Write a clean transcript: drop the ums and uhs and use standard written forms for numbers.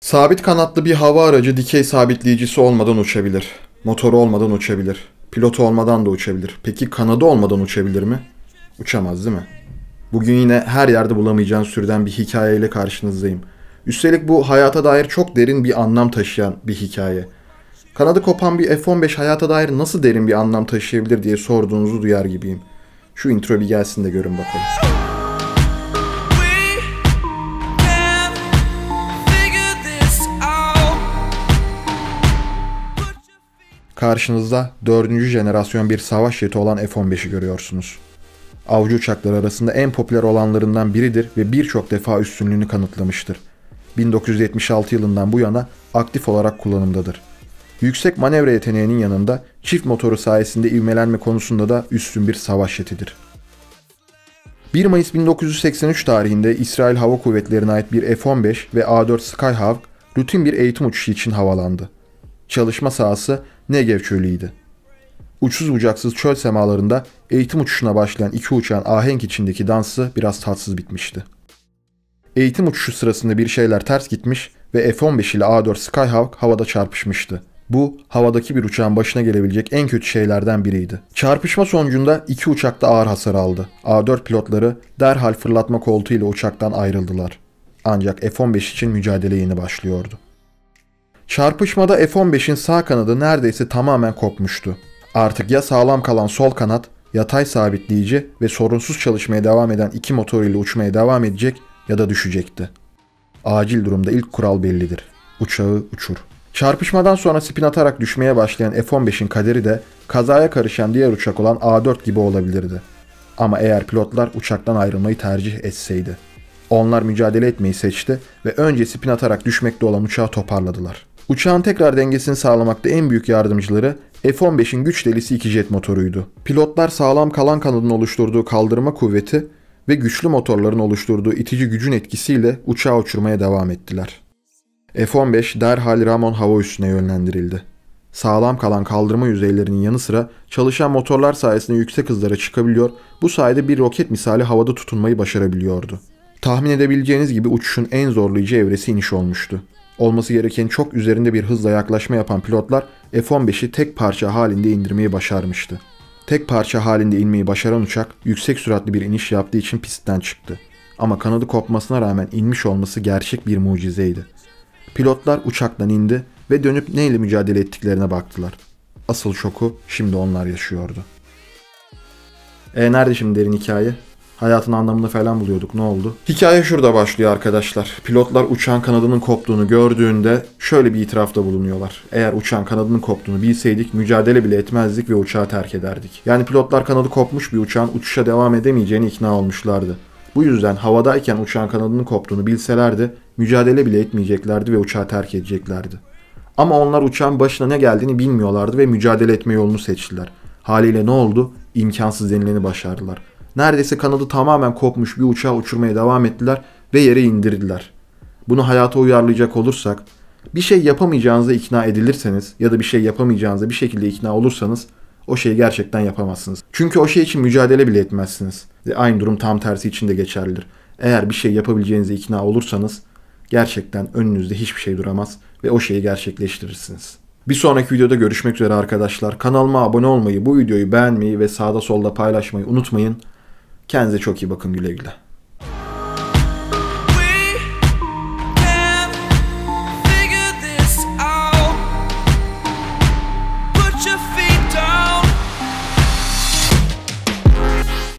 Sabit kanatlı bir hava aracı dikey sabitleyicisi olmadan uçabilir. Motoru olmadan uçabilir. Pilotu olmadan da uçabilir. Peki kanadı olmadan uçabilir mi? Uçamaz değil mi? Bugün yine her yerde bulamayacağın türden bir hikayeyle karşınızdayım. Üstelik bu hayata dair çok derin bir anlam taşıyan bir hikaye. Kanadı kopan bir F-15 hayata dair nasıl derin bir anlam taşıyabilir diye sorduğunuzu duyar gibiyim. Şu intro bir gelsin de görün bakalım. Karşınızda 4. jenerasyon bir savaş jeti olan F-15'i görüyorsunuz. Avcı uçakları arasında en popüler olanlarından biridir ve birçok defa üstünlüğünü kanıtlamıştır. 1976 yılından bu yana aktif olarak kullanımdadır. Yüksek manevra yeteneğinin yanında çift motoru sayesinde ivmelenme konusunda da üstün bir savaş jetidir. 1 Mayıs 1983 tarihinde İsrail Hava Kuvvetleri'ne ait bir F-15 ve A-4 Skyhawk rutin bir eğitim uçuşu için havalandı. Çalışma sahası Negev çölüydü. Uçsuz bucaksız çöl semalarında eğitim uçuşuna başlayan iki uçağın ahenk içindeki dansı biraz tatsız bitmişti. Eğitim uçuşu sırasında bir şeyler ters gitmiş ve F-15 ile A-4 Skyhawk havada çarpışmıştı. Bu, havadaki bir uçağın başına gelebilecek en kötü şeylerden biriydi. Çarpışma sonucunda iki uçak da ağır hasar aldı. A-4 pilotları derhal fırlatma koltuğuyla uçaktan ayrıldılar. Ancak F-15 için mücadele yeni başlıyordu. Çarpışmada F-15'in sağ kanadı neredeyse tamamen kopmuştu. Artık ya sağlam kalan sol kanat, yatay sabitleyici ve sorunsuz çalışmaya devam eden iki motoruyla uçmaya devam edecek ya da düşecekti. Acil durumda ilk kural bellidir. Uçağı uçur. Çarpışmadan sonra spin atarak düşmeye başlayan F-15'in kaderi de kazaya karışan diğer uçak olan A-4 gibi olabilirdi. Ama eğer pilotlar uçaktan ayrılmayı tercih etseydi. Onlar mücadele etmeyi seçti ve önce spin atarak düşmekte olan uçağı toparladılar. Uçağın tekrar dengesini sağlamakta en büyük yardımcıları F-15'in güç delisi iki jet motoruydu. Pilotlar sağlam kalan kanadın oluşturduğu kaldırma kuvveti ve güçlü motorların oluşturduğu itici gücün etkisiyle uçağı uçurmaya devam ettiler. F-15 derhal Ramon hava üssüne yönlendirildi. Sağlam kalan kaldırma yüzeylerinin yanı sıra çalışan motorlar sayesinde yüksek hızlara çıkabiliyor, bu sayede bir roket misali havada tutunmayı başarabiliyordu. Tahmin edebileceğiniz gibi uçuşun en zorlayıcı evresi iniş olmuştu. Olması gereken çok üzerinde bir hızla yaklaşma yapan pilotlar F-15'i tek parça halinde indirmeyi başarmıştı. Tek parça halinde inmeyi başaran uçak yüksek süratli bir iniş yaptığı için pistten çıktı. Ama kanadı kopmasına rağmen inmiş olması gerçek bir mucizeydi. Pilotlar uçaktan indi ve dönüp neyle mücadele ettiklerine baktılar. Asıl şoku şimdi onlar yaşıyordu. Nerede şimdi derin hikaye? Hayatın anlamını falan buluyorduk, ne oldu? Hikaye şurada başlıyor arkadaşlar. Pilotlar uçağın kanadının koptuğunu gördüğünde şöyle bir itirafta bulunuyorlar. Eğer uçağın kanadının koptuğunu bilseydik mücadele bile etmezdik ve uçağı terk ederdik. Yani pilotlar kanadı kopmuş bir uçağın uçuşa devam edemeyeceğine ikna olmuşlardı. Bu yüzden havadayken uçağın kanadının koptuğunu bilselerdi mücadele bile etmeyeceklerdi ve uçağı terk edeceklerdi. Ama onlar uçağın başına ne geldiğini bilmiyorlardı ve mücadele etme yolunu seçtiler. Haliyle ne oldu? İmkansız denileni başardılar. Neredeyse kanadı tamamen kopmuş bir uçağı uçurmaya devam ettiler ve yere indirdiler. Bunu hayata uyarlayacak olursak, bir şey yapamayacağınıza ikna edilirseniz ya da bir şey yapamayacağınıza bir şekilde ikna olursanız o şeyi gerçekten yapamazsınız. Çünkü o şey için mücadele bile etmezsiniz. Ve aynı durum tam tersi için de geçerlidir. Eğer bir şey yapabileceğinize ikna olursanız gerçekten önünüzde hiçbir şey duramaz ve o şeyi gerçekleştirirsiniz. Bir sonraki videoda görüşmek üzere arkadaşlar. Kanalıma abone olmayı, bu videoyu beğenmeyi ve sağda solda paylaşmayı unutmayın. Kendinize çok iyi bakın, güle güle. Your feet